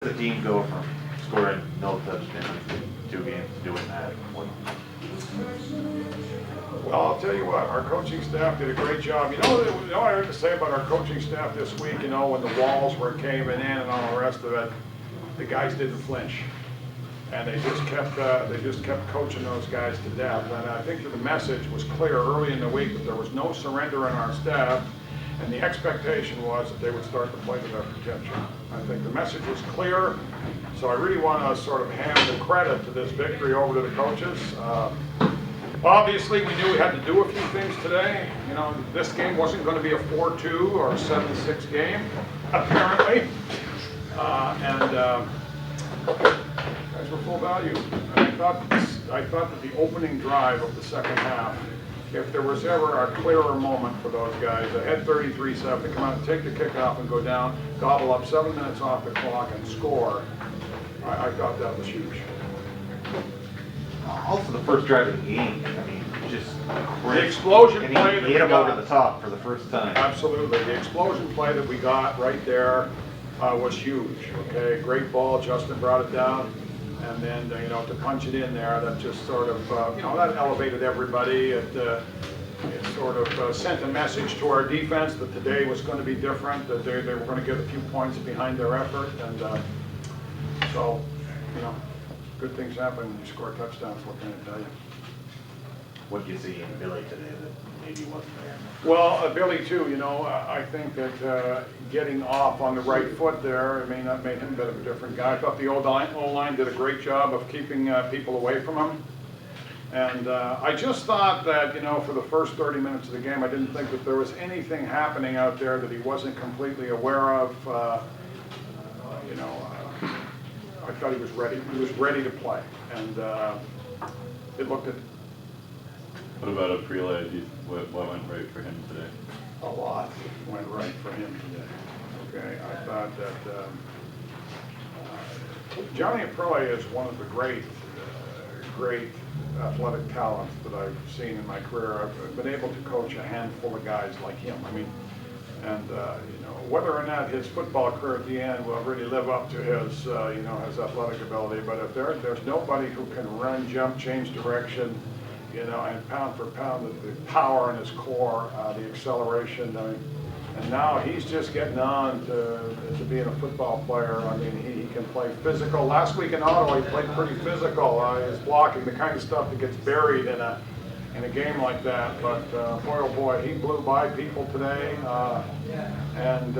The team go from scoring no touchdowns in 2 games to doing that. Well, I'll tell you what, our coaching staff did a great job. You know what I heard to say about our coaching staff this week, when the walls were caving in and all the rest of it, the guys didn't flinch. And they just kept coaching those guys to death. And I think that the message was clear early in the week that there was no surrender in our staff, and the expectation was that they would start to play to their potential. I think the message was clear, so I really want to sort of hand the credit to this victory over to the coaches. Obviously, we knew we had to do a few things today. This game wasn't going to be a 4-2 or a 7-6 game, apparently. Guys were full value. I thought that the opening drive of the second half, if there was ever a clearer moment for those guys, they had 33-7 to come out and take the kickoff and go down, gobble up 7 minutes off the clock and score. I thought that was huge. Also, the first drive of the game, just the explosion and play that we hit him got over the top for the first time. Absolutely, the explosion play that we got right there was huge. Okay, great ball. Justin brought it down, and then to punch it in there, that just sort of that elevated everybody. It sort of sent a message to our defense that today was going to be different. That they were going to get a few points behind their effort, and so good things happen when you score touchdowns. What can I tell you? What did you see in Billy today that maybe wasn't there? Well, Billy too, I think that getting off on the right foot there, that made him a bit of a different guy. I thought the O-line did a great job of keeping people away from him. And I just thought that, for the first 30 minutes of the game, I didn't think that there was anything happening out there that he wasn't completely aware of. I thought he was ready. He was ready to play. And it looked at. What about Aprila? What went right for him today? A lot went right for him today. Okay, I thought that Johnny Aprila is one of the great athletic talents that I've seen in my career. I've been able to coach a handful of guys like him. Whether or not his football career at the end will really live up to his his athletic ability, but if there's nobody who can run, jump, change direction, and pound for pound, the power in his core, the acceleration, and now he's just getting on to being a football player. He can play physical. Last week in Ottawa, he played pretty physical. His blocking, the kind of stuff that gets buried in a game like that. But boy, oh boy, he blew by people today, and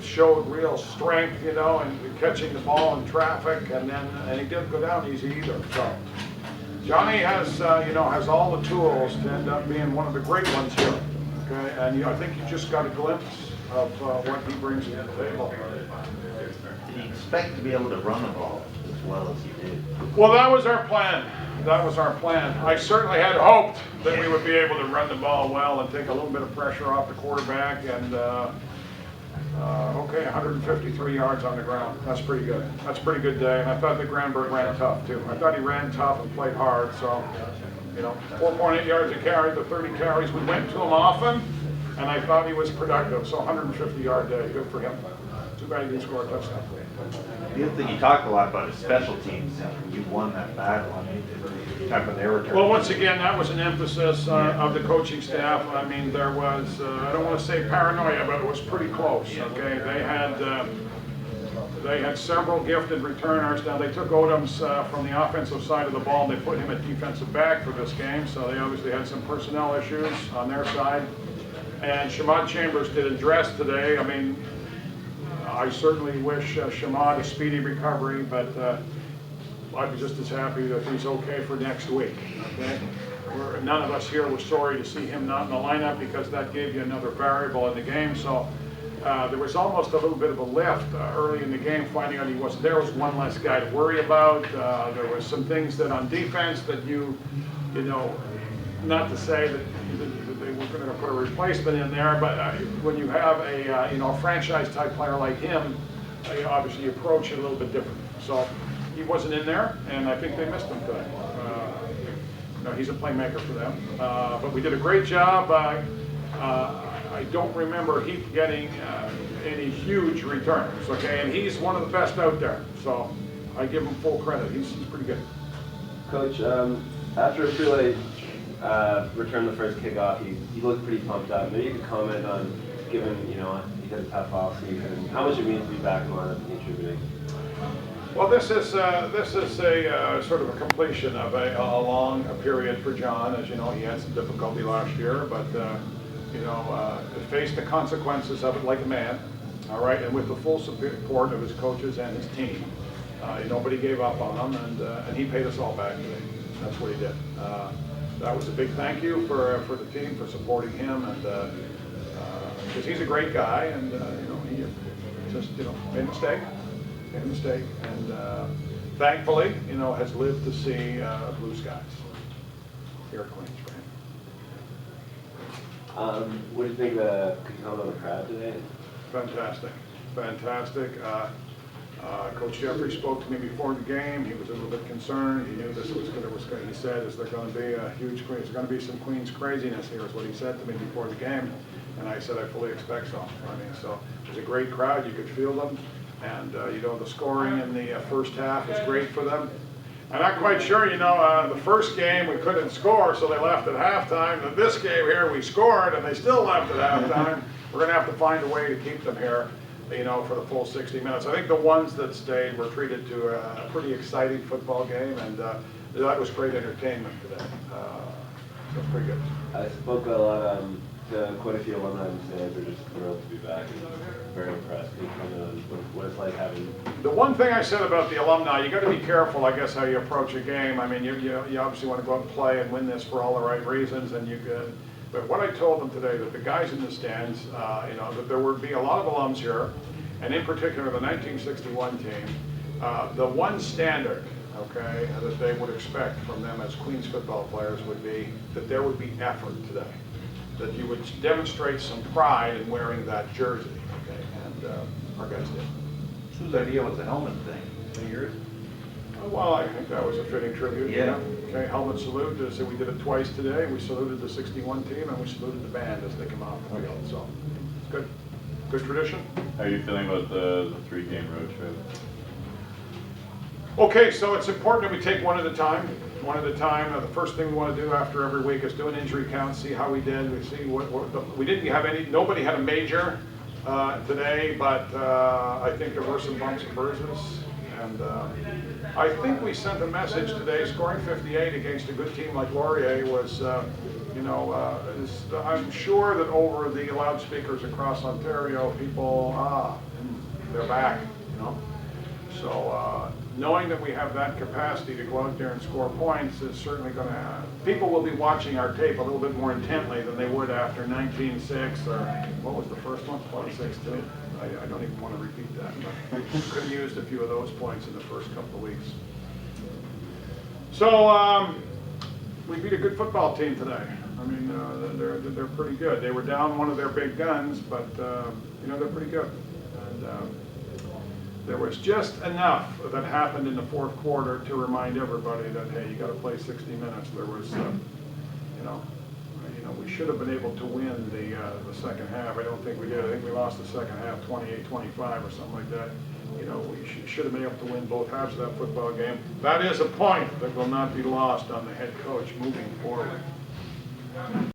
showed real strength, and catching the ball in traffic, and he didn't go down easy either. So Johnny has has all the tools to end up being one of the great ones here. Okay, and I think you just got a glimpse of what he brings to the table. Did you expect to be able to run the ball as well as you did? Well, that was our plan. That was our plan. I certainly had hoped that we would be able to run the ball well and take a little bit of pressure off the quarterback. And 153 yards on the ground. That's pretty good. That's a pretty good day. And I thought that Granberg ran tough too. I thought he ran tough and played hard. So, 4.8 yards a carry, the 30 carries. We went to him often, and I thought he was productive. So 150-yard day. Good for him. Too bad he didn't score a touchdown. The other thing you talked a lot about is special teams. You won that battle. You talked about their return. Well, once again, that was an emphasis of the coaching staff. There was, I don't want to say paranoia, but it was pretty close. Okay, they had several gifted returners. Now, they took Odoms from the offensive side of the ball. They put him at defensive back for this game, so they obviously had some personnel issues on their side. And Shamad Chambers did address today. I certainly wish Shamad a speedy recovery, but I'd be just as happy that he's okay for next week. Okay, none of us here were sorry to see him not in the lineup because that gave you another variable in the game. So there was almost a little bit of a lift early in the game, finding out he wasn't there. Was one less guy to worry about. There was some things that on defense that not to say that they were going to put a replacement in there, but when you have a franchise type player like him, obviously you approach it a little bit different. So he wasn't in there, and I think they missed him today. He's a playmaker for them, but we did a great job. I don't remember Heath getting any huge returns, okay? And he's one of the best out there, so I give him full credit. He's pretty good. Coach, after Frele returned the first kickoff, he looked pretty pumped up. Maybe you could comment on, given, you know, he had a tough offseason, how much it means to be back in the lineup and contributing? Well, this is a sort of a completion of a long period for John. As you know, he had some difficulty last year, but you know, faced the consequences of it like a man. All right, and with the full support of his coaches and his team, nobody gave up on him, and he paid us all back today. That's what he did. That was a big thank you for the team for supporting him, and because he's a great guy, and you know, he just made a mistake, and thankfully, you know, has lived to see blue skies here at Queens for him. What do you think could you comment on the crowd today? Fantastic, fantastic. Coach Jeffrey spoke to me before the game. He was a little bit concerned. He knew this was going to. He said, "Is there going to be a huge Queens? There's going to be some Queens craziness here," is what he said to me before the game. And I said, "I fully expect so." I mean, so it was a great crowd. You could feel them, and you know, the scoring in the first half was great for them. I'm not quite sure. You know, the first game we couldn't score, so they left at halftime. And this game here we scored, and they still left at halftime. We're going to have to find a way to keep them here, you know, for the full 60 minutes. I think the ones that stayed were treated to a pretty exciting football game, and that was great entertainment today. So it's pretty good. I spoke a lot to quite a few alumni today. They're just thrilled to be back and very impressed. Can you comment on what it's like having? The one thing I said about the alumni, you got to be careful, I guess, how you approach a game. I mean, you obviously want to go out and play and win this for all the right reasons, and you could. But what I told them today, that the guys in the stands, you know, that there would be a lot of alums here, and in particular the 1961 team, the one standard, okay, that they would expect from them as Queens football players would be that there would be effort today, that you would demonstrate some pride in wearing that jersey, okay, and our guys did. Whose idea was the helmet thing? Yours? Well, I think that was a fitting tribute. Yeah. Okay, helmet salute. So we did it twice today. We saluted the 61 team, and we saluted the band as they come off the field. So it's good. Good tradition. How are you feeling about the 3-game road trip? Okay, so it's important that we take one at a time. One at a time. The first thing we want to do after every week is do an injury count, see how we did. We see we didn't have any. Nobody had a major today, but I think there were some bumps and bruises. And I think we sent a message today. Scoring 58 against a good team like Laurier was, you know, I'm sure that over the loudspeakers across Ontario, people, they're back, you know. So knowing that we have that capacity to go out there and score points is certainly going to, people will be watching our tape a little bit more intently than they would after 19-6 or what was the first one? 26-2. I don't even want to repeat that, but we could have used a few of those points in the first couple of weeks. So we beat a good football team today. I mean, they're pretty good. They were down one of their big guns, but you know, they're pretty good. And there was just enough that happened in the fourth quarter to remind everybody that, hey, you got to play 60 minutes. There was, you know, we should have been able to win the second half. I don't think we did. I think we lost the second half 28-25 or something like that. You know, we should have been able to win both halves of that football game. That is a point that will not be lost on the head coach moving forward.